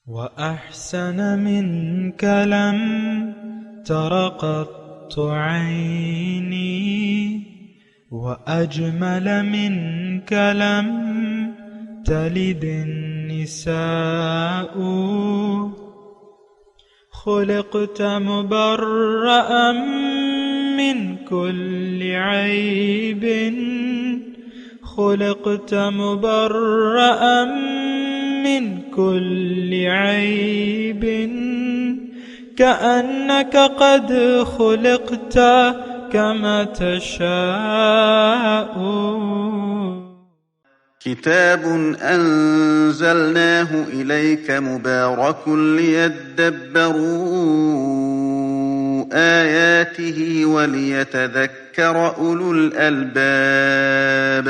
وأحسن منك لم تر قط عيني، وأجمل منك لم تلد النساء. خلقت مبرأ من كل عيب، خلقت مبرأ من كل عيب، كأنك قد خلقت كما تشاء. كتاب أنزلناه إليك مبارك ليدبروا آياته وليتذكر أولو الألباب.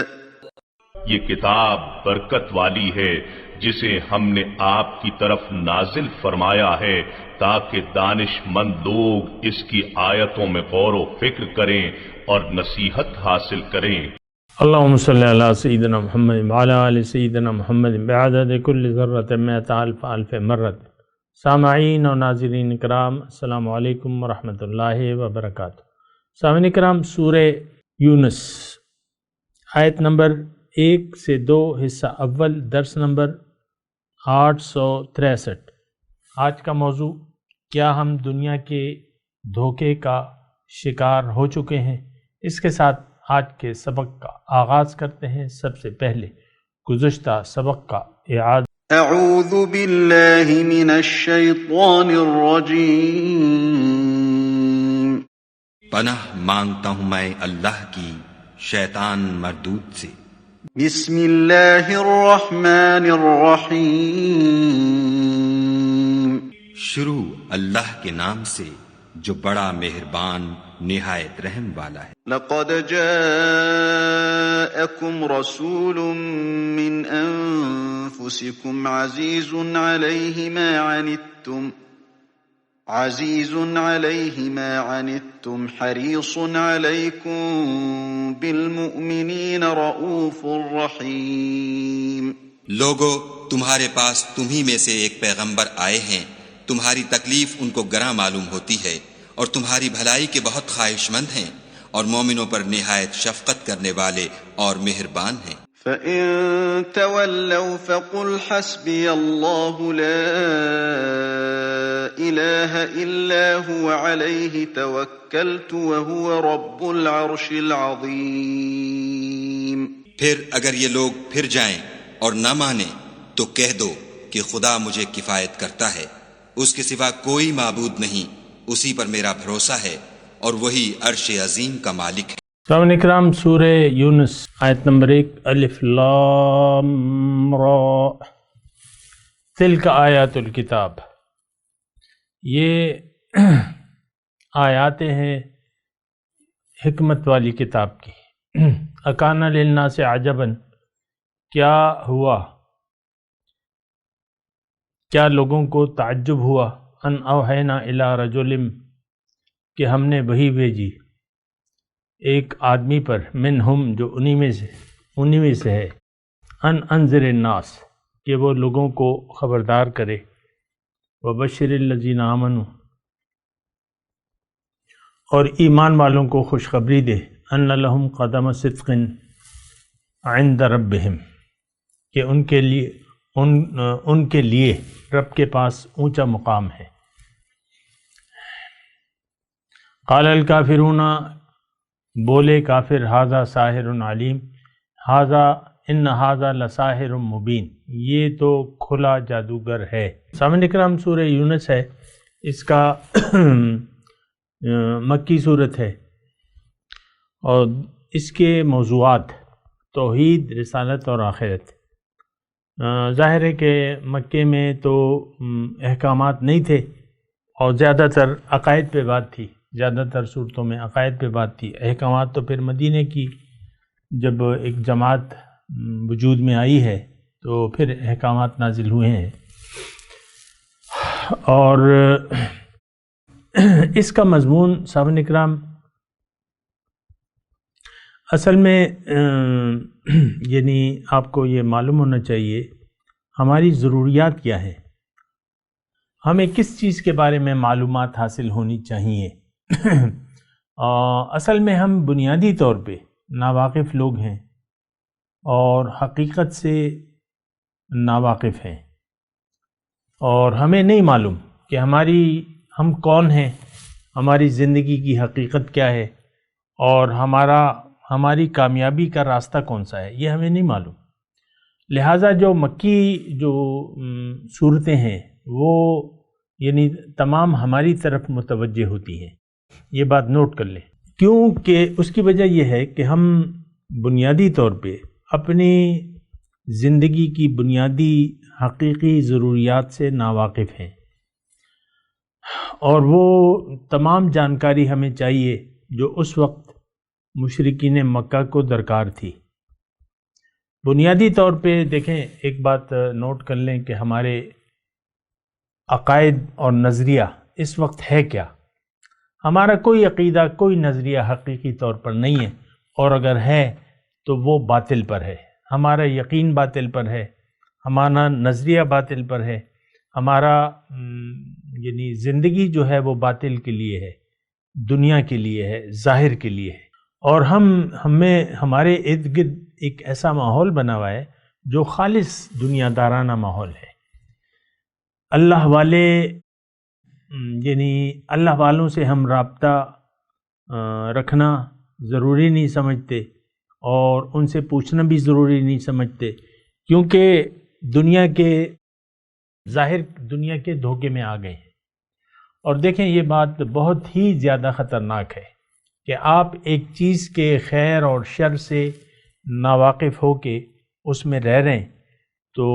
یہ کتاب برکت والی ہے جسے ہم نے آپ کی طرف نازل فرمایا ہے تاکہ دانش مند لوگ اس کی آیتوں میں غور و فکر کریں اور نصیحت حاصل کریں۔ اللہم صلی علی سیدنا محمد وعلی آل سیدنا محمد بعدد کل ذرۃ مئۃ الف الف مرۃ۔ سامعین و ناظرین اکرام، السلام علیکم ورحمۃ اللہ وبرکاتہ۔ سامعین اکرام، سورہ یونس آیت نمبر 1 سے 2 حصہ اول، درس نمبر 863۔ آج کا موضوع، کیا ہم دنیا کے دھوکے کا شکار ہو چکے ہیں؟ اس کے ساتھ آج کے سبق کا آغاز کرتے ہیں۔ سب سے پہلے گزشتہ سبق کا اعادہ۔ اعوذ باللہ من الشیطان الرجیم۔ پناہ مانگتا ہوں میں اللہ کی شیطان مردود سے۔ بسم اللہ الرحمن الرحیم۔ شروع اللہ کے نام سے جو بڑا مہربان نہایت رحم والا ہے۔ لقد جاءکم رسول من انفسکم عزیز علیہ ما عنتم حریص علیکم بالمؤمنین رؤوف رحیم۔ لوگو، تمہارے پاس تمہی میں سے ایک پیغمبر آئے ہیں، تمہاری تکلیف ان کو گراں معلوم ہوتی ہے اور تمہاری بھلائی کے بہت خواہش مند ہیں، اور مومنوں پر نہایت شفقت کرنے والے اور مہربان ہیں۔ فَإِن تَوَلَّوْا فَقُلْ حَسْبِيَ اللَّهُ لَا إِلَٰهَ إِلَّا هُوَ عَلَيْهِ تَوَكَّلْتُ وَهُوَ رَبُّ الْعَرْشِ الْعَظِيمِ۔ پھر اگر یہ لوگ پھر جائیں اور نہ مانیں تو کہہ دو کہ خدا مجھے کفایت کرتا ہے، اس کے سوا کوئی معبود نہیں، اسی پر میرا بھروسہ ہے اور وہی عرش عظیم کا مالک ہے۔ سامعین اکرام، سورہ یونس آیت نمبر 1، الف لام را، تلک آیات الکتاب۔ یہ آیاتیں ہیں حکمت والی کتاب کی۔ اکان للناس عجبا، کیا ہوا، کیا لوگوں کو تعجب ہوا، ان اوحینا الی رجل، کہ ہم نے وحی بھیجی ایک آدمی پر، منہم، جو انہی میں سے ہے، ان انذر الناس، کہ وہ لوگوں کو خبردار کرے، وبشر الذین آمنوا، اور ایمان والوں کو خوشخبری دے، ان لہم قدم صدق عند ربہم، کہ ان کے لیے رب کے پاس اونچا مقام ہے۔ قال الکافرون، بولے کافر، ھذا ساحر علیم، ان ھذا لساحر مبین، یہ تو کھلا جادوگر ہے۔ سامعین اکرام، سورہ یونس ہے، اس کا مکی صورت ہے، اور اس کے موضوعات توحید، رسالت اور آخرت۔ ظاہر ہے کہ مکے میں تو احکامات نہیں تھے اور زیادہ تر عقائد پہ بات تھی، زیادہ تر صورتوں میں عقائد پہ بات تھی۔ احکامات تو پھر مدینے کی جب ایک جماعت وجود میں آئی ہے تو پھر احکامات نازل ہوئے ہیں، اور اس کا مضمون سامعین اکرام اصل میں یعنی آپ کو یہ معلوم ہونا چاہیے ہماری ضروریات کیا ہیں، ہمیں کس چیز کے بارے میں معلومات حاصل ہونی چاہیے؟ اصل میں ہم بنیادی طور پہ ناواقف لوگ ہیں اور حقیقت سے ناواقف ہیں، اور ہمیں نہیں معلوم کہ ہم کون ہیں، ہماری زندگی کی حقیقت کیا ہے، اور ہماری کامیابی کا راستہ کون سا ہے، یہ ہمیں نہیں معلوم۔ لہٰذا جو مکی صورتیں ہیں وہ یعنی تمام ہماری طرف متوجہ ہوتی ہیں، یہ بات نوٹ کر لیں، کیونکہ اس کی وجہ یہ ہے کہ ہم بنیادی طور پہ اپنی زندگی کی بنیادی حقیقی ضروریات سے ناواقف ہیں، اور وہ تمام جانکاری ہمیں چاہیے جو اس وقت مشرکین مکہ کو درکار تھی۔ بنیادی طور پہ دیکھیں، ایک بات نوٹ کر لیں کہ ہمارے عقائد اور نظریہ اس وقت ہے کیا؟ ہمارا کوئی عقیدہ، کوئی نظریہ حقیقی طور پر نہیں ہے، اور اگر ہے تو وہ باطل پر ہے۔ ہمارا یقین باطل پر ہے، ہمارا نظریہ باطل پر ہے، ہمارا یعنی زندگی جو ہے وہ باطل کے لیے ہے، دنیا کے لیے ہے، ظاہر کے لیے ہے، اور ہمارے ارد گرد ایک ایسا ماحول بنا ہوا ہے جو خالص دنیا دارانہ ماحول ہے۔ اللہ والے یعنی اللہ والوں سے ہم رابطہ رکھنا ضروری نہیں سمجھتے، اور ان سے پوچھنا بھی ضروری نہیں سمجھتے، کیونکہ ظاہر دنیا کے دھوکے میں آ گئے ہیں۔ اور دیکھیں، یہ بات بہت ہی زیادہ خطرناک ہے کہ آپ ایک چیز کے خیر اور شر سے ناواقف ہو کے اس میں رہ رہے ہیں، تو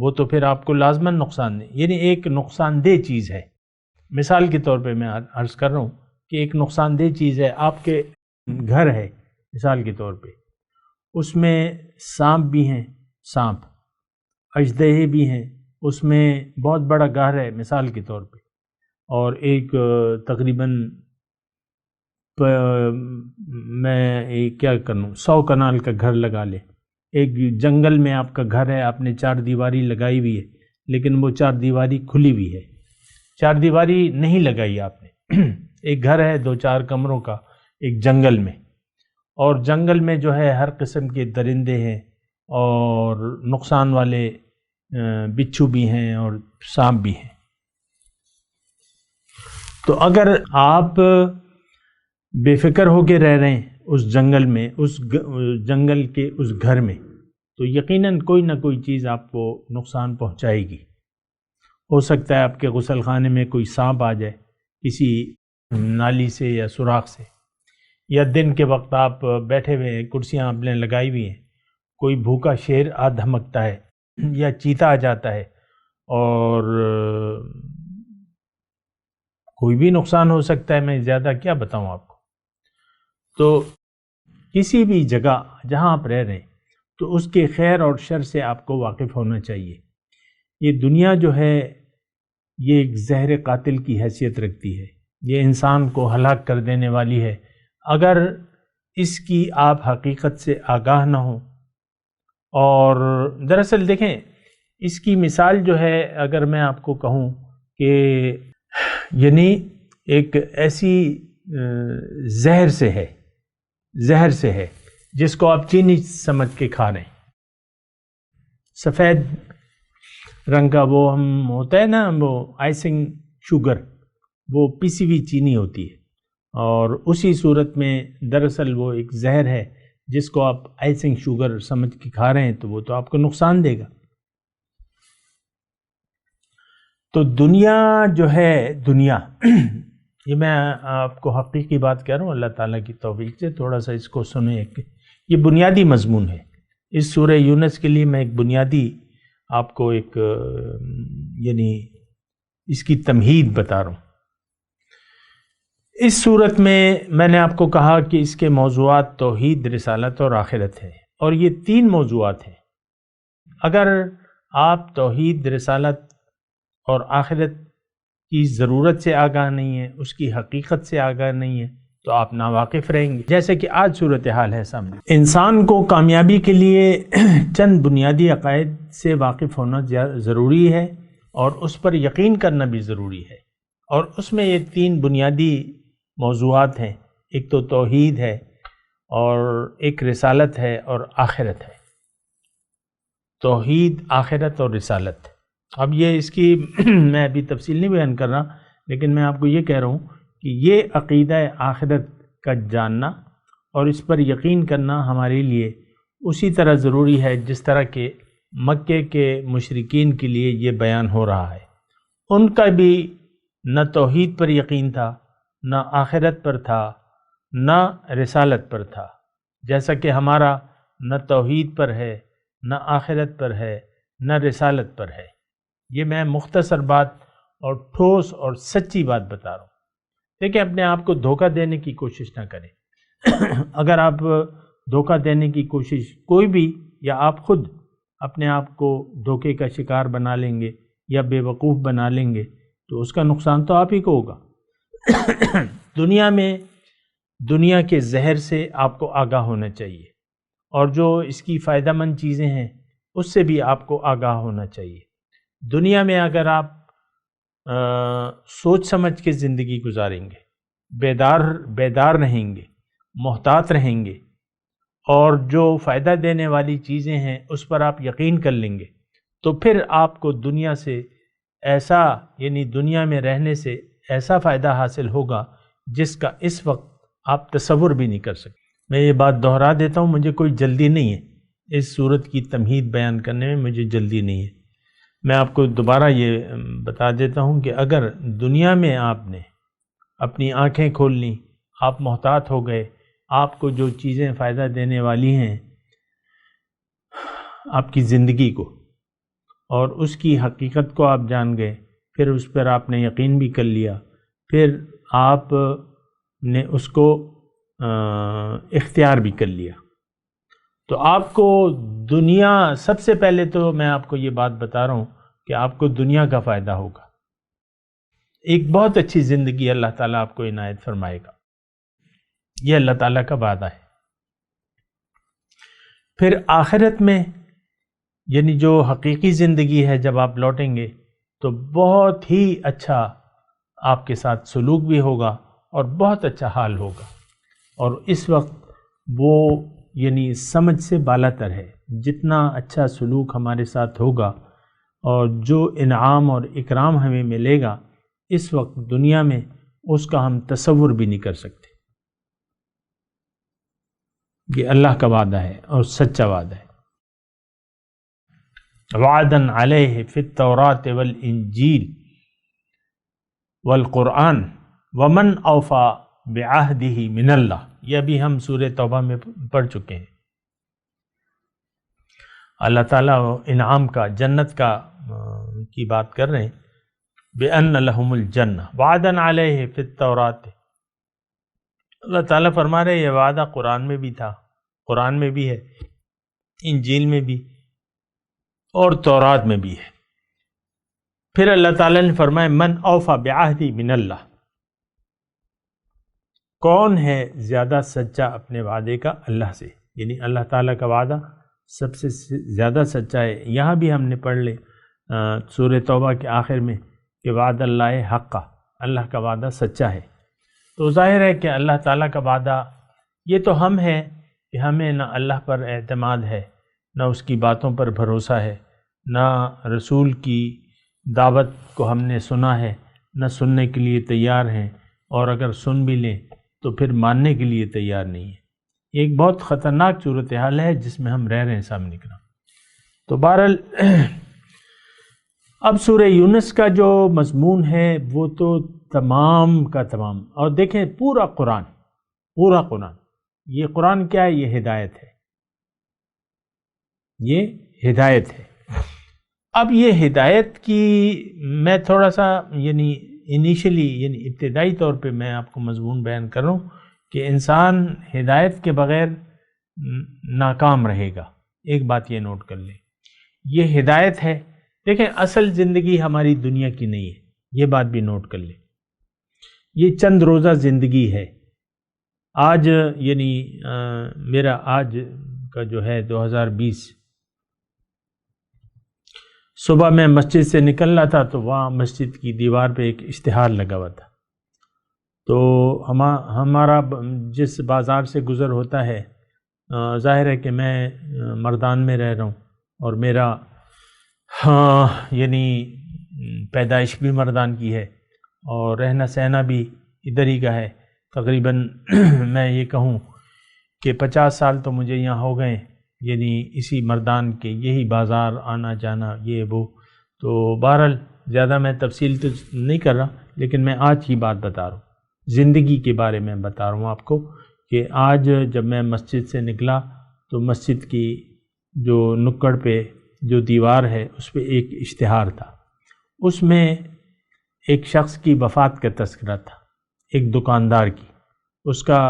وہ تو پھر آپ کو لازماً نقصان دے، یعنی ایک نقصان دہ چیز ہے۔ مثال کے طور پہ میں عرض کر رہا ہوں کہ ایک نقصان دہ چیز ہے، آپ کے گھر ہے مثال کے طور پہ، اس میں سانپ بھی ہیں، سانپ اژدہے بھی ہیں، اس میں بہت بڑا گھر ہے مثال کے طور پہ، اور ایک تقریباً میں کیا کروں 100 کنال کا گھر لگا لے، ایک جنگل میں آپ کا گھر ہے، آپ نے 4 دیواری لگائی ہوئی ہے، لیکن وہ 4 دیواری کھلی ہوئی ہے، 4 دیواری نہیں لگائی آپ نے، ایک گھر ہے 2-4 کمروں کا ایک جنگل میں، اور جنگل میں جو ہے ہر قسم کے درندے ہیں، اور نقصان والے بچھو بھی ہیں اور سانپ بھی ہیں۔ تو اگر آپ بے فکر ہو کے رہ رہے ہیں اس جنگل میں، اس جنگل کے اس گھر میں، تو یقیناً کوئی نہ کوئی چیز آپ کو نقصان پہنچائے گی۔ ہو سکتا ہے آپ کے غسل خانے میں کوئی سانپ آ جائے کسی نالی سے یا سوراخ سے، یا دن کے وقت آپ بیٹھے ہوئے ہیں، کرسیاں آپ نے لگائی ہوئی ہیں، کوئی بھوکا شیر آ دھمکتا ہے یا چیتا آ جاتا ہے، اور کوئی بھی نقصان ہو سکتا ہے، میں زیادہ کیا بتاؤں آپ کو۔ تو کسی بھی جگہ جہاں آپ رہ رہے ہیں تو اس کے خیر اور شر سے آپ کو واقف ہونا چاہیے۔ یہ دنیا جو ہے یہ ایک زہر قاتل کی حیثیت رکھتی ہے، یہ انسان کو ہلاک کر دینے والی ہے اگر اس کی آپ حقیقت سے آگاہ نہ ہوں۔ اور دراصل دیکھیں، اس کی مثال جو ہے اگر میں آپ کو کہوں کہ یعنی ایک ایسی زہر سے ہے جس کو آپ چینی سمجھ کے کھا رہے ہیں، سفید رنگ کا وہ ہم ہوتا ہے نا، وہ آئسنگ شوگر، وہ پیسی ہوئی چینی ہوتی ہے، اور اسی صورت میں دراصل وہ ایک زہر ہے جس کو آپ آئسنگ شوگر سمجھ کے کھا رہے ہیں، تو وہ تو آپ کو نقصان دے گا۔ تو دنیا جو ہے، دنیا یہ میں آپ کو حقیقی بات کہہ رہا ہوں، اللہ تعالیٰ کی توفیق سے تھوڑا سا اس کو سنیں، یہ بنیادی مضمون ہے۔ اس سورہ یونس کے لیے میں ایک بنیادی آپ کو ایک یعنی اس کی تمہید بتا رہا ہوں۔ اس صورت میں نے آپ کو کہا کہ اس کے موضوعات توحید، رسالت اور آخرت ہے، اور یہ 3 موضوعات ہیں۔ اگر آپ توحید، رسالت اور آخرت کی ضرورت سے آگاہ نہیں ہے، اس کی حقیقت سے آگاہ نہیں ہے، تو آپ ناواقف رہیں گے، جیسے کہ آج صورتحال ہے سامنے۔ انسان کو کامیابی کے لیے چند بنیادی عقائد سے واقف ہونا ضروری ہے، اور اس پر یقین کرنا بھی ضروری ہے، اور اس میں یہ 3 بنیادی موضوعات ہیں، ایک تو توحید ہے، اور ایک رسالت ہے، اور آخرت ہے۔ توحید، آخرت اور رسالت۔ اب یہ اس کی میں ابھی تفصیل نہیں بیان کر رہا، لیکن میں آپ کو یہ کہہ رہا ہوں کہ یہ عقیدہ آخرت کا جاننا اور اس پر یقین کرنا ہمارے لیے اسی طرح ضروری ہے جس طرح کہ مکے کے مشرکین کے لیے یہ بیان ہو رہا ہے۔ ان کا بھی نہ توحید پر یقین تھا، نہ آخرت پر تھا، نہ رسالت پر تھا، جیسا کہ ہمارا نہ توحید پر ہے، نہ آخرت پر ہے، نہ رسالت پر ہے۔ یہ میں مختصر بات اور ٹھوس اور سچی بات بتا رہا ہوں۔ دیکھیں، اپنے آپ کو دھوکہ دینے کی کوشش نہ کریں۔ اگر آپ دھوکہ دینے کی کوشش، کوئی بھی یا آپ خود اپنے آپ کو دھوکے کا شکار بنا لیں گے یا بے وقوف بنا لیں گے تو اس کا نقصان تو آپ ہی کو ہوگا۔ دنیا میں دنیا کے زہر سے آپ کو آگاہ ہونا چاہیے، اور جو اس کی فائدہ مند چیزیں ہیں اس سے بھی آپ کو آگاہ ہونا چاہیے۔ دنیا میں اگر آپ سوچ سمجھ کے زندگی گزاریں گے، بیدار رہیں گے، محتاط رہیں گے، اور جو فائدہ دینے والی چیزیں ہیں اس پر آپ یقین کر لیں گے، تو پھر آپ کو دنیا سے ایسا، یعنی دنیا میں رہنے سے ایسا فائدہ حاصل ہوگا جس کا اس وقت آپ تصور بھی نہیں کر سکتے۔ میں یہ بات دہرا دیتا ہوں، مجھے کوئی جلدی نہیں ہے، اس صورت کی تمہید بیان کرنے میں مجھے جلدی نہیں ہے۔ میں آپ کو دوبارہ یہ بتا دیتا ہوں کہ اگر دنیا میں آپ نے اپنی آنکھیں کھول لیں، آپ محتاط ہو گئے، آپ کو جو چیزیں فائدہ دینے والی ہیں آپ کی زندگی کو، اور اس کی حقیقت کو آپ جان گئے، پھر اس پر آپ نے یقین بھی کر لیا، پھر آپ نے اس کو اختیار بھی کر لیا، تو آپ کو دنیا، سب سے پہلے تو میں آپ کو یہ بات بتا رہا ہوں کہ آپ کو دنیا کا فائدہ ہوگا، ایک بہت اچھی زندگی اللہ تعالیٰ آپ کو عنایت فرمائے گا، یہ اللہ تعالیٰ کا وعدہ ہے۔ پھر آخرت میں، یعنی جو حقیقی زندگی ہے، جب آپ لوٹیں گے تو بہت ہی اچھا آپ کے ساتھ سلوک بھی ہوگا اور بہت اچھا حال ہوگا، اور اس وقت وہ یعنی سمجھ سے بالا تر ہے۔ جتنا اچھا سلوک ہمارے ساتھ ہوگا اور جو انعام اور اکرام ہمیں ملے گا اس وقت دنیا میں، اس کا ہم تصور بھی نہیں کر سکتے۔ یہ اللہ کا وعدہ ہے اور سچا وعدہ ہے۔ وعدن علیہ فی التوراۃ والانجیل والقرآن ومن اوفی بعہدہ من اللہ، یہ ابھی ہم سورہ توبہ میں پڑھ چکے ہیں۔ اللہ تعالیٰ انعام کا، جنت کا کی بات کر رہے ہیں، بِأَنَّ لَهُمُ الْجَنَّةَ وَعْدًا عَلَيْهِ فِي التَّوْرَاةِ۔ اللہ تعالیٰ فرما رہے ہیں یہ وعدہ قرآن میں بھی تھا، قرآن میں بھی ہے، انجیل میں بھی اور تورات میں بھی ہے۔ پھر اللہ تعالیٰ نے فرمایا من اوفی بعہدہ من اللہ، کون ہے زیادہ سچا اپنے وعدے کا اللہ سے، یعنی اللہ تعالیٰ کا وعدہ سب سے زیادہ سچا ہے۔ یہاں بھی ہم نے پڑھ لے سورہ توبہ کے آخر میں کہ وعد اللہ حقا، اللہ کا وعدہ سچا ہے۔ تو ظاہر ہے کہ اللہ تعالیٰ کا وعدہ، یہ تو ہم ہیں کہ ہمیں نہ اللہ پر اعتماد ہے، نہ اس کی باتوں پر بھروسہ ہے، نہ رسول کی دعوت کو ہم نے سنا ہے، نہ سننے کے لیے تیار ہیں، اور اگر سن بھی لیں تو پھر ماننے کے لیے تیار نہیں ہے۔ ایک بہت خطرناک صورتحال ہے جس میں ہم رہ رہے ہیں سامنے کرام۔ تو بہرحال اب سورہ یونس کا جو مضمون ہے وہ تو تمام کا تمام، اور دیکھیں پورا قرآن، یہ قرآن کیا ہے؟ یہ ہدایت ہے، یہ ہدایت ہے۔ اب یہ ہدایت کی میں تھوڑا سا یعنی یعنی ابتدائی طور پہ میں آپ کو مضمون بیان کر رہا ہوں کہ انسان ہدایت کے بغیر ناکام رہے گا۔ ایک بات یہ نوٹ کر لیں، یہ ہدایت ہے۔ دیکھیں اصل زندگی ہماری دنیا کی نہیں ہے، یہ بات بھی نوٹ کر لیں، یہ چند روزہ زندگی ہے۔ آج یعنی میرا آج کا جو ہے 2020 صبح میں مسجد سے نکل رہا تھا تو وہاں مسجد کی دیوار پہ ایک اشتہار لگا ہوا تھا. تو ہمارا جس بازار سے گزر ہوتا ہے، ظاہر ہے کہ میں مردان میں رہ رہا ہوں اور میرا یعنی پیدائش بھی مردان کی ہے اور رہنا سہنا بھی ادھر ہی کا ہے. تقریباً میں یہ کہوں کہ 50 سال تو مجھے یہاں ہو گئے، یعنی اسی مردان کے، یہی بازار آنا جانا یہ وہ. تو بہرحال زیادہ میں تفصیل تو نہیں کر رہا، لیکن میں آج کی بات بتا رہا ہوں، زندگی کے بارے میں بتا رہا ہوں آپ کو کہ آج جب میں مسجد سے نکلا تو مسجد کی جو نکڑ پہ جو دیوار ہے اس پہ ایک اشتہار تھا. اس میں ایک شخص کی وفات کا تذکرہ تھا، ایک دکاندار کی. اس کا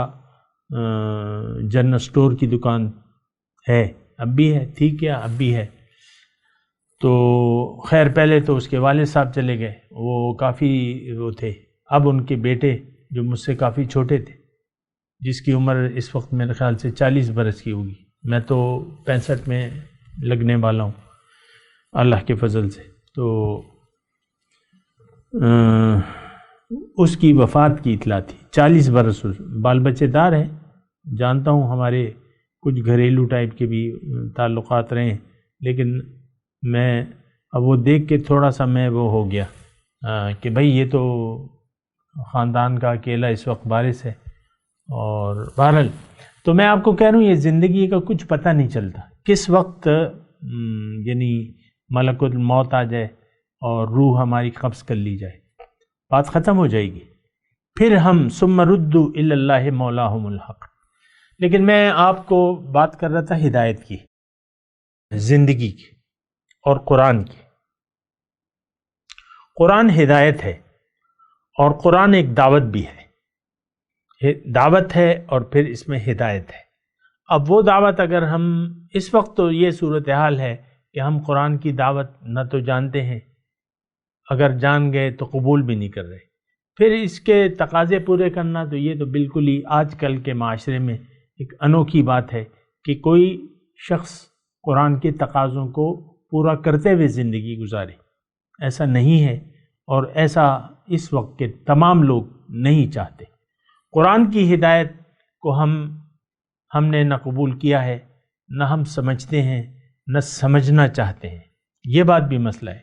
جنرل سٹور کی دکان ہے، اب بھی ہے، تھی کیا اب بھی ہے. تو خیر پہلے تو اس کے والد صاحب چلے گئے، وہ کافی وہ تھے. اب ان کے بیٹے جو مجھ سے کافی چھوٹے تھے، جس کی عمر اس وقت میرے خیال سے 40 برس کی ہوگی، میں تو 65 میں لگنے والا ہوں اللہ کے فضل سے. تو اس کی وفات کی اطلاع تھی. 40 برس، بال بچے دار ہیں، جانتا ہوں ہمارے کچھ گھریلو ٹائپ کے بھی تعلقات رہے ہیں، لیکن میں اب وہ دیکھ کے تھوڑا سا میں وہ ہو گیا کہ بھئی یہ تو خاندان کا اکیلا اس وقت وارث ہے. اور بہرحال تو میں آپ کو کہہ رہا ہوں، یہ زندگی کا کچھ پتہ نہیں چلتا کس وقت یعنی ملک الموت آ جائے اور روح ہماری قبض کر لی جائے، بات ختم ہو جائے گی. پھر ہم ثم ردوا الی اللہ مولاہم الحق. لیکن میں آپ کو بات کر رہا تھا ہدایت کی، زندگی کی اور قرآن کی. قرآن ہدایت ہے اور قرآن ایک دعوت بھی ہے. دعوت ہے اور پھر اس میں ہدایت ہے. اب وہ دعوت اگر ہم اس وقت تو یہ صورتحال ہے کہ ہم قرآن کی دعوت نہ تو جانتے ہیں، اگر جان گئے تو قبول بھی نہیں کر رہے. پھر اس کے تقاضے پورے کرنا تو یہ تو بالکل ہی آج کل کے معاشرے میں ایک انوکھی بات ہے کہ کوئی شخص قرآن کے تقاضوں کو پورا کرتے ہوئے زندگی گزارے. ایسا نہیں ہے اور ایسا اس وقت کے تمام لوگ نہیں چاہتے. قرآن کی ہدایت کو ہم نے نہ قبول کیا ہے، نہ ہم سمجھتے ہیں، نہ سمجھنا چاہتے ہیں. یہ بات بھی مسئلہ ہے.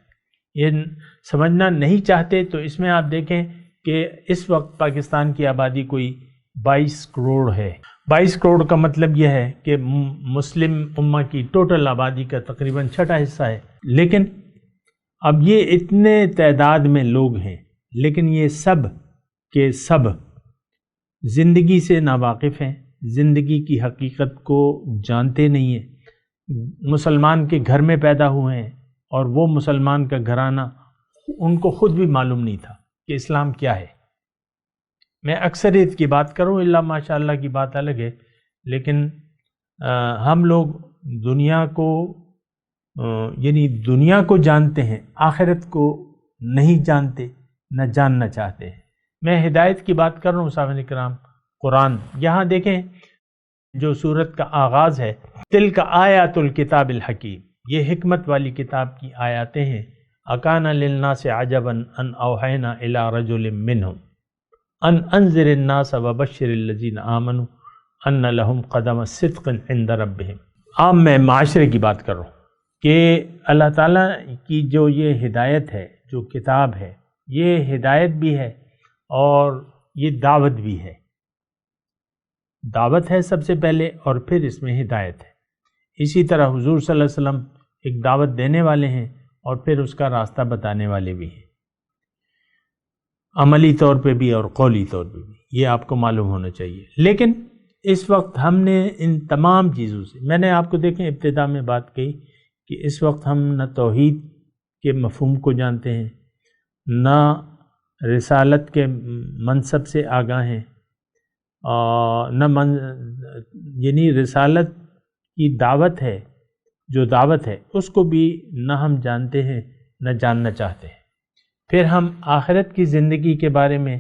یہ سمجھنا نہیں چاہتے تو اس میں آپ دیکھیں کہ اس وقت پاکستان کی آبادی کوئی 22 کروڑ ہے. 22 کروڑ کا مطلب یہ ہے کہ مسلم امہ کی ٹوٹل آبادی کا تقریباً 6واں حصہ ہے. لیکن اب یہ اتنے تعداد میں لوگ ہیں، لیکن یہ سب کے سب زندگی سے ناواقف ہیں، زندگی کی حقیقت کو جانتے نہیں ہیں. مسلمان کے گھر میں پیدا ہوئے ہیں اور وہ مسلمان کا گھرانہ ان کو خود بھی معلوم نہیں تھا کہ اسلام کیا ہے. میں اکثریت کی بات کروں، اللہ ماشاء اللہ کی بات الگ ہے، لیکن ہم لوگ دنیا کو یعنی دنیا کو جانتے ہیں، آخرت کو نہیں جانتے، نہ جاننا چاہتے ہیں. میں ہدایت کی بات کر رہا ہوں صاحب کرام. قرآن یہاں دیکھیں جو سورت کا آغاز ہے، تلک آیات الکتاب الحکیم، یہ حکمت والی کتاب کی آیاتیں ہیں. اکان للناس عجبا ان اوحینا الی رجل منہم ان انذر الناس وبشر الذین آمنوا ان لهم قدم صدق عند ربہم. عام میں معاشرے کی بات کر رہا ہوں کہ اللہ تعالیٰ کی جو یہ ہدایت ہے، جو کتاب ہے، یہ ہدایت بھی ہے اور یہ دعوت بھی ہے. دعوت ہے سب سے پہلے اور پھر اس میں ہدایت ہے. اسی طرح حضور صلی اللہ علیہ وسلم ایک دعوت دینے والے ہیں اور پھر اس کا راستہ بتانے والے بھی ہیں، عملی طور پہ بھی اور قولی طور پہ بھی. یہ آپ کو معلوم ہونا چاہیے. لیکن اس وقت ہم نے ان تمام چیزوں سے، میں نے آپ کو دیکھیں ابتدا میں بات کہی کہ اس وقت ہم نہ توحید کے مفہوم کو جانتے ہیں، نہ رسالت کے منصب سے آگاہ ہیں، نہ یعنی رسالت کی دعوت ہے، جو دعوت ہے اس کو بھی نہ ہم جانتے ہیں نہ جاننا چاہتے ہیں. پھر ہم آخرت کی زندگی کے بارے میں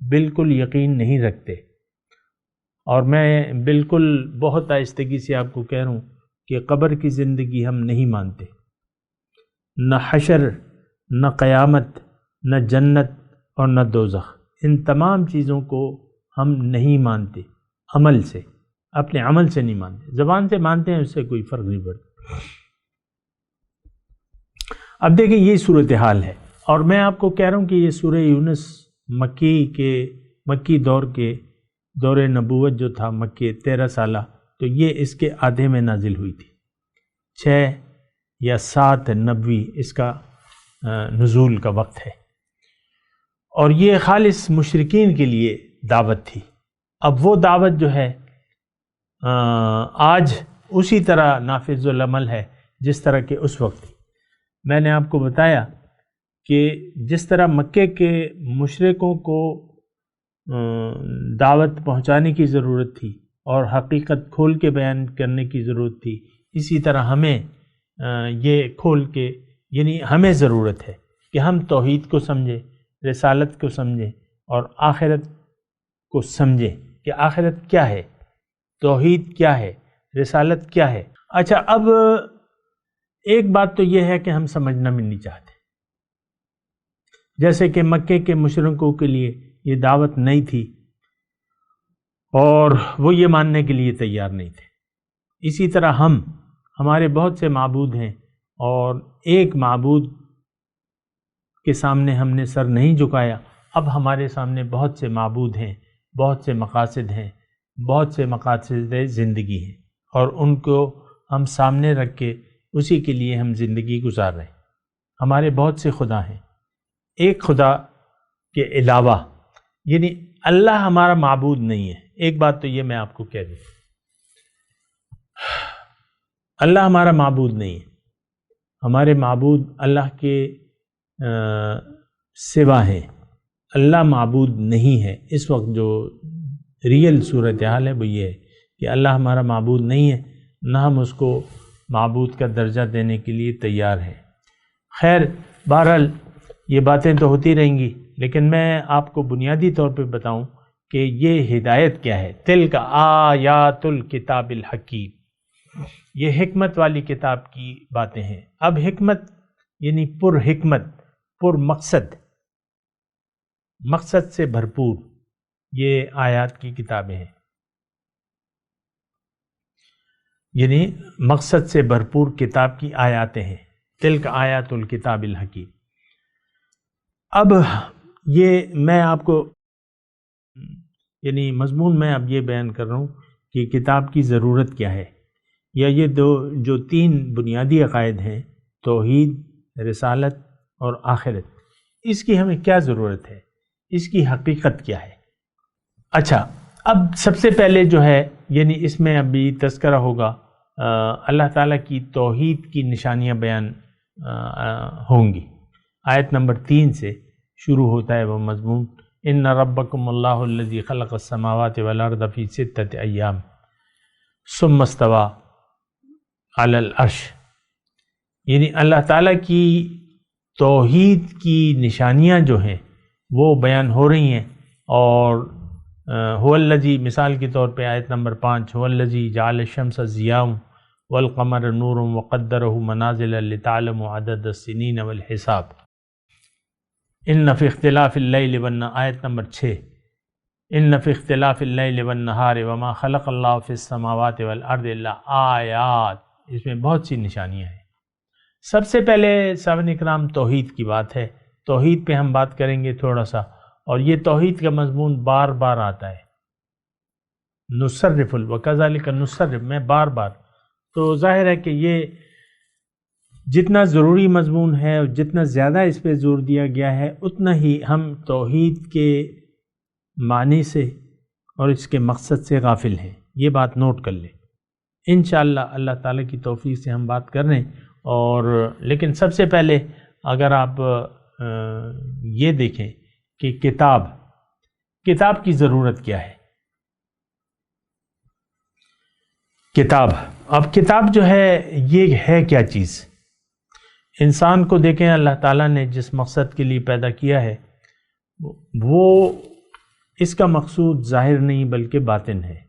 بالکل یقین نہیں رکھتے. اور میں بالکل بہت آہستگی سے آپ کو کہہ رہا ہوں کہ قبر کی زندگی ہم نہیں مانتے. نہ حشر، نہ قیامت، نہ جنت اور نہ دوزخ، ان تمام چیزوں کو ہم نہیں مانتے، عمل سے، اپنے عمل سے نہیں مانتے، زبان سے مانتے ہیں، اس سے کوئی فرق نہیں پڑتا۔ اب دیکھیں یہ صورتحال ہے، اور میں آپ کو کہہ رہا ہوں کہ یہ سورہ یونس مکی دور کے دور نبوت جو تھا مکی 13 سالہ، تو یہ اس کے آدھے میں نازل ہوئی تھی، 6 یا 7 نبوی اس کا نزول کا وقت ہے، اور یہ خالص مشرکین کے لیے دعوت تھی۔ اب وہ دعوت جو ہے آج اسی طرح نافذ العمل ہے جس طرح کہ اس وقت تھی۔ میں نے آپ کو بتایا کہ جس طرح مکے کے مشرکوں کو دعوت پہنچانے کی ضرورت تھی اور حقیقت کھول کے بیان کرنے کی ضرورت تھی، اسی طرح ہمیں یہ کھول کے، یعنی ہمیں ضرورت ہے کہ ہم توحید کو سمجھیں، رسالت کو سمجھیں اور آخرت کو سمجھیں کہ آخرت کیا ہے، توحید کیا ہے، رسالت کیا ہے۔ اچھا، اب ایک بات تو یہ ہے کہ ہم سمجھنا بھی نہیں چاہتے، جیسے کہ مکے کے مشرکوں کے لیے یہ دعوت نہیں تھی اور وہ یہ ماننے کے لیے تیار نہیں تھے، اسی طرح ہمارے بہت سے معبود ہیں اور ایک معبود کے سامنے ہم نے سر نہیں جھکایا، اب ہمارے سامنے بہت سے معبود ہیں، بہت سے مقاصد ہیں، بہت سے مقاصد زندگی ہیں، اور ان کو ہم سامنے رکھ کے اسی کے لیے ہم زندگی گزار رہے ہیں۔ ہمارے بہت سے خدا ہیں، ایک خدا کے علاوہ، یعنی اللہ ہمارا معبود نہیں ہے۔ ایک بات تو یہ میں آپ کو کہہ دوں، اللہ ہمارا معبود نہیں ہے، ہمارے معبود اللہ کے سوا ہیں، اللہ معبود نہیں ہے۔ اس وقت جو ریئل صورتحال ہے وہ یہ ہے کہ اللہ ہمارا معبود نہیں ہے، نہ ہم اس کو معبود کا درجہ دینے کے لیے تیار ہیں۔ خیر، بہرحال یہ باتیں تو ہوتی رہیں گی، لیکن میں آپ کو بنیادی طور پہ بتاؤں کہ یہ ہدایت کیا ہے۔ تلک آیات الکتاب الحکیم، یہ حکمت والی کتاب کی باتیں ہیں۔ اب حکمت یعنی پر حکمت، پر مقصد، مقصد سے بھرپور یہ آیات کی کتابیں ہیں، یعنی مقصد سے بھرپور کتاب کی آیاتیں ہیں۔ تلک آیات الکتاب الحکیم۔ اب یہ میں آپ کو یعنی مضمون میں اب یہ بیان کر رہا ہوں کہ کتاب کی ضرورت کیا ہے، یا یہ جو 3 بنیادی عقائد ہیں، توحید، رسالت اور آخرت، اس کی ہمیں کیا ضرورت ہے، اس کی حقیقت کیا ہے۔ اچھا، اب سب سے پہلے جو ہے، یعنی اس میں ابھی تذکرہ ہوگا اللہ تعالیٰ کی توحید کی نشانیاں بیان ہوں گی۔ آیت نمبر 3 سے شروع ہوتا ہے وہ مضمون، ان ربکم اللہ الذی خلق السماوات والارض فی 6 ایام ثم استوی علی العرش، یعنی اللہ تعالیٰ کی توحید کی نشانیاں جو ہیں وہ بیان ہو رہی ہیں، اور هو الذی، مثال کے طور پہ آیت نمبر 5، هو الذی جعل الشمس ضیاء والقمر نور وقدرہ منازل لتعلموا عدد السنین والحساب، ان فی اختلاف اللیل والنہار، آیت نمبر 6، ان فی اختلاف اللیل والنہار وما خلق اللہ فی السماوات والارض الا آیات، اس میں بہت سی نشانیاں ہیں۔ سب سے پہلے سامعین اکرام توحید کی بات ہے، توحید پہ ہم بات کریں گے تھوڑا سا، اور یہ توحید کا مضمون بار بار آتا ہے، نصرف وکذالک نصرف میں بار بار، تو ظاہر ہے کہ یہ جتنا ضروری مضمون ہے اور جتنا زیادہ اس پہ زور دیا گیا ہے، اتنا ہی ہم توحید کے معنی سے اور اس کے مقصد سے غافل ہیں۔ یہ بات نوٹ کر لیں، انشاءاللہ اللہ تعالیٰ کی توفیق سے ہم بات کر رہے ہیں۔ اور لیکن سب سے پہلے اگر آپ یہ دیکھیں کہ کتاب کی ضرورت کیا ہے۔ کتاب، اب کتاب جو ہے یہ ہے کیا چیز؟ انسان کو دیکھیں، اللہ تعالیٰ نے جس مقصد کے لیے پیدا کیا ہے وہ اس کا مقصود ظاہر نہیں بلکہ باطن ہے۔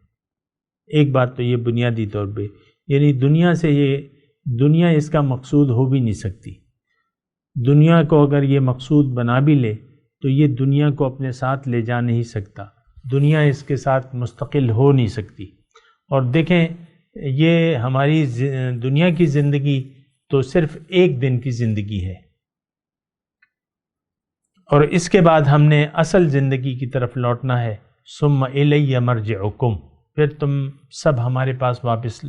ایک بات تو یہ بنیادی طور پہ، یعنی دنیا سے دنیا اس کا مقصود ہو بھی نہیں سکتی، دنیا کو اگر یہ مقصود بنا بھی لے تو یہ دنیا کو اپنے ساتھ لے جا نہیں سکتا، دنیا اس کے ساتھ مستقل ہو نہیں سکتی۔ اور دیکھیں یہ ہماری دنیا کی زندگی تو صرف ایک دن کی زندگی ہے، اور اس کے بعد ہم نے اصل زندگی کی طرف لوٹنا ہے۔ ثم الی مرجعکم، پھر تم سب ہمارے پاس واپس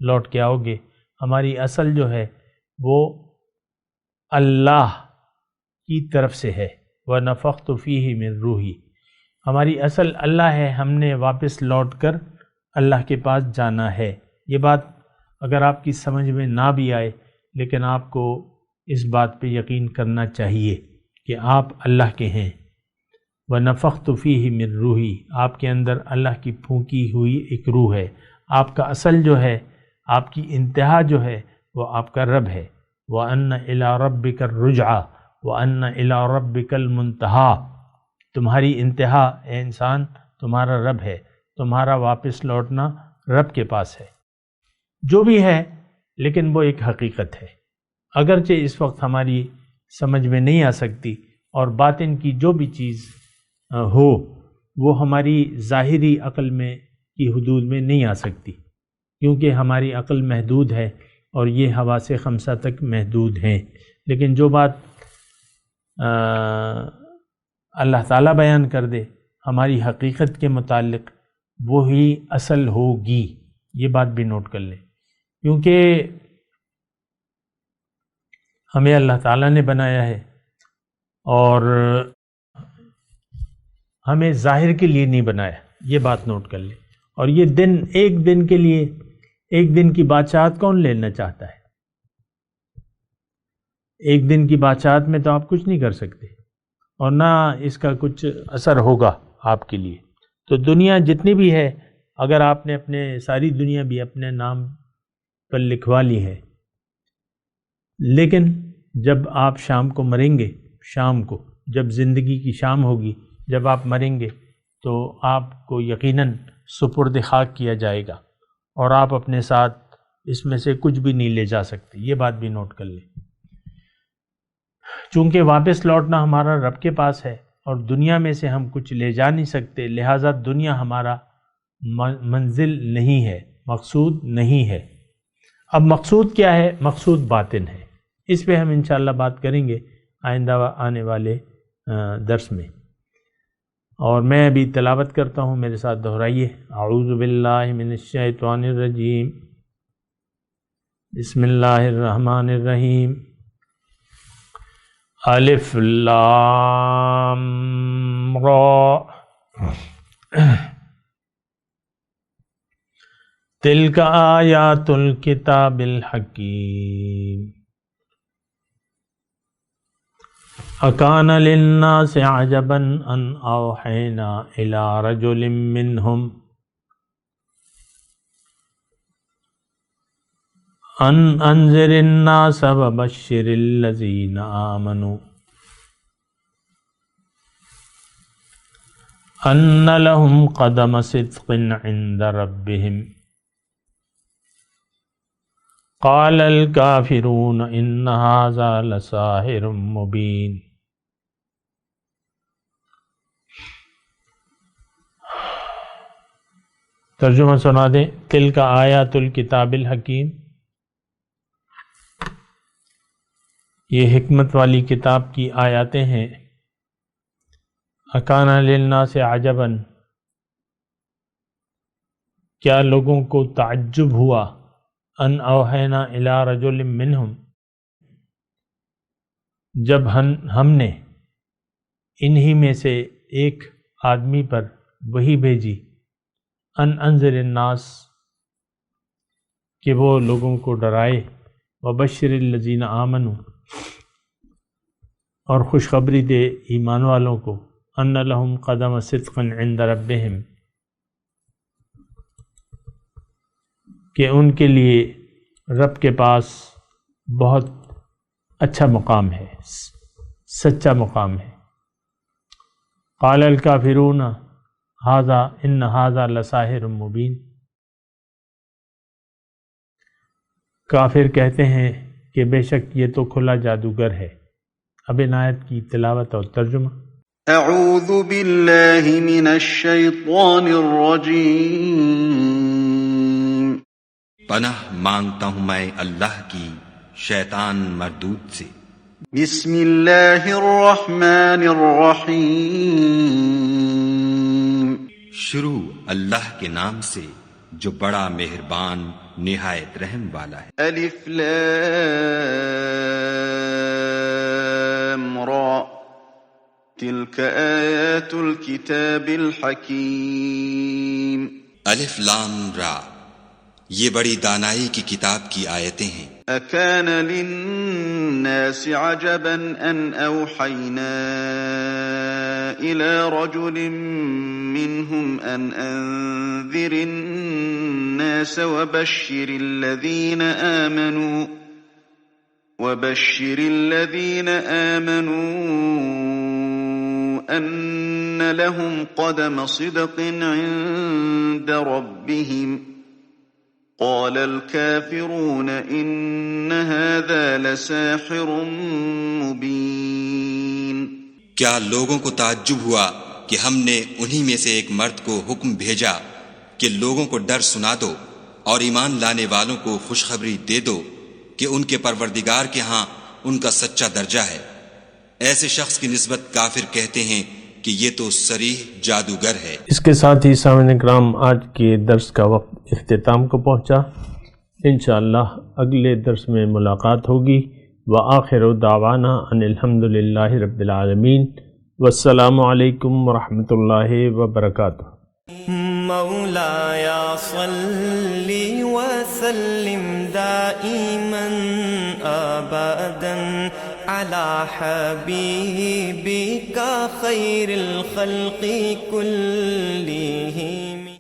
لوٹ کے آؤ گے۔ ہماری اصل جو ہے وہ اللہ کی طرف سے ہے، وَنَفَخْتُ فِيهِ مِن رُوحِي، ہماری اصل اللہ ہے، ہم نے واپس لوٹ کر اللہ کے پاس جانا ہے۔ یہ بات اگر آپ کی سمجھ میں نہ بھی آئے لیکن آپ کو اس بات پہ یقین کرنا چاہیے کہ آپ اللہ کے ہیں۔ وَنَفَخْتُ فِيهِ مِن رُوحِي، آپ کے اندر اللہ کی پھونکی ہوئی ایک روح ہے۔ آپ کا اصل جو ہے، آپ کی انتہا جو ہے وہ آپ کا رب ہے۔ وَأَنَّ إِلَىٰ رَبِّكَ الرُّجْعَىٰ وَأَنَّ إِلَىٰ رَبِّكَ الْمُنْتَهَىٰ، تمہاری انتہا اے انسان تمہارا رب ہے، تمہارا واپس لوٹنا رب کے پاس ہے۔ جو بھی ہے لیکن وہ ایک حقیقت ہے، اگرچہ اس وقت ہماری سمجھ میں نہیں آ سکتی، اور باطن کی جو بھی چیز ہو وہ ہماری ظاہری عقل میں کی حدود میں نہیں آ سکتی، کیونکہ ہماری عقل محدود ہے اور یہ حواس خمسہ تک محدود ہیں۔ لیکن جو بات اللہ تعالیٰ بیان کر دے ہماری حقیقت کے متعلق وہی اصل ہوگی، یہ بات بھی نوٹ کر لیں، کیونکہ ہمیں اللہ تعالیٰ نے بنایا ہے اور ہمیں ظاہر کے لیے نہیں بنایا، یہ بات نوٹ کر لیں۔ اور یہ دن ایک دن کے لیے، ایک دن کی بادشاہت کون لینا چاہتا ہے؟ ایک دن کی بادشاہت میں تو آپ کچھ نہیں کر سکتے اور نہ اس کا کچھ اثر ہوگا آپ کے لیے۔ تو دنیا جتنی بھی ہے، اگر آپ نے اپنے ساری دنیا بھی اپنے نام پر لکھوا لی ہے، لیکن جب آپ شام کو مریں گے، شام کو جب زندگی کی شام ہوگی، جب آپ مریں گے تو آپ کو یقیناً سپرد خاک کیا جائے گا، اور آپ اپنے ساتھ اس میں سے کچھ بھی نہیں لے جا سکتے، یہ بات بھی نوٹ کر لیں۔ چونکہ واپس لوٹنا ہمارا رب کے پاس ہے اور دنیا میں سے ہم کچھ لے جا نہیں سکتے، لہٰذا دنیا ہمارا منزل نہیں ہے، مقصود نہیں ہے۔ اب مقصود کیا ہے؟ مقصود باطن ہے، اس پہ ہم انشاءاللہ بات کریں گے آئندہ آنے والے درس میں۔ اور میں ابھی تلاوت کرتا ہوں، میرے ساتھ دہرائیے۔ اعوذ باللہ من الشیطان الرجیم، بسم اللہ الرحمن الرحیم۔ الف لام را تلک آیات الکتاب الحکیم، اکان للناس عجبا ان اوحینا الی رجل منہم ان انذر الناس وبشر الذین آمنوا ان لهم قدم صدق عند ربهم قال الکافرون ان ھذا لساحر مبین۔ ترجمہ سنا دیں۔ تلک آیات الکتاب الحکیم، یہ حکمت والی کتاب کی آیاتیں ہیں۔ اکان للناس عجبا، کیا لوگوں کو تعجب ہوا، ان اوحینا الی رجل منہم، جب ہم نے انہی میں سے ایک آدمی پر وحی بھیجی، ان انذر الناس، کہ وہ لوگوں کو ڈرائے، وبشر الذین آمنوا، اور خوشخبری دے ایمان والوں کو، ان لہم قدم صدق عند ربہم، کہ ان کے لیے رب کے پاس بہت اچھا مقام ہے، سچا مقام ہے۔ قال الکافرون ان ھذا لساحر مبین، کافر کہتے ہیں کہ بے شک یہ تو کھلا جادوگر ہے، اب ان آیت کی تلاوت اور ترجمہ۔ اعوذ باللہ من الشیطان الرجیم، پناہ مانگتا ہوں میں اللہ کی شیطان مردود سے۔ بسم اللہ الرحمن الرحیم، شروع اللہ کے نام سے جو بڑا مہربان نہایت رحم والا ہے۔ الف لام را، تلک آیات الکتاب الحکیم۔ الف لام را، یہ بڑی دانائی کی کتاب کی آیتیں ہیں۔ اکان للناس عجبا ان اوحینا الى رجل منهم ان انذر الناس وبشر الذين آمنوا ان لهم قدم صدق عند ربهم قال الكافرون ان هذا لساحر مبين۔ کیا لوگوں کو تعجب ہوا کہ ہم نے انہی میں سے ایک مرد کو حکم بھیجا کہ لوگوں کو ڈر سنا دو اور ایمان لانے والوں کو خوشخبری دے دو کہ ان کے پروردگار کے ہاں ان کا سچا درجہ ہے۔ ایسے شخص کی نسبت کافر کہتے ہیں کہ یہ تو صریح جادوگر ہے۔ اس کے ساتھ ہی سامعین کرام آج کے درس کا وقت اختتام کو پہنچا۔ انشاءاللہ اگلے درس میں ملاقات ہوگی۔ وآخر دعوانا ان الحمدللہ رب العالمین، والسلام علیکم ورحمۃ اللہ وبرکاتہ۔ مولایا صلی وسلم دائما ابدا علی حبیبک خیر الخلق کل